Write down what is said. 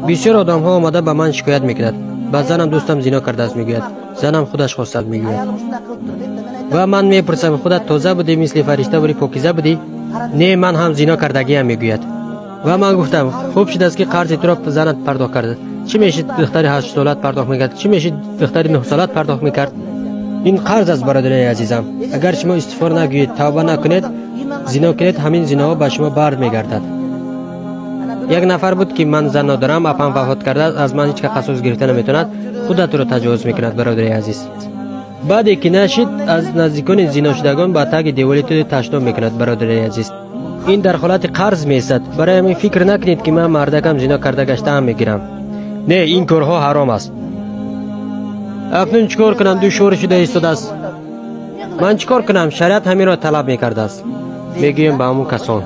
بسیار آدم ها آمده به من شکایت میکند. با زنم دوستم زنا کرده است میگوید. زنم خودش خواسته میگوید. و من میپرسم خودت تازه بودی مثل فرشته بودی پاکیزه بودی؟ نه من هم زنا کردگی هم میگوید. و من گفتم خوب شده است که قرض تو را زنت پرداخت کرده. چی میشه دختر 8 سالت پرداخت میکرد؟ چی میشه دختر 9 سالت پرداخت میکرد؟ این قرض است برادرای عزیزم. اگر شما استغفار نگویید توبه نکنید زنا کنید همین زنا به شما برمیگردد. یک نفر بود که من زن ندارم اپم وفات کرده از من هیچ قصاص گرفته نمیتوند خودت رو تجاوز میکند برادرای عزیز. بعدی که نشید از نزدیکان زنا شدگان با تگ دیوالی تو تشناب میکند برادرای عزیز. این در حالت قرض میستد. برای همین فکر نکنید که من مردکم زنا کرده گشتم میگیرم. نه این کارها حرام است. اکنون چیکار کنم؟ دو شور شده ایستاده است. من چیکار کنم؟ شریعت همین را طلب میکرده است. میگویم به همون کسان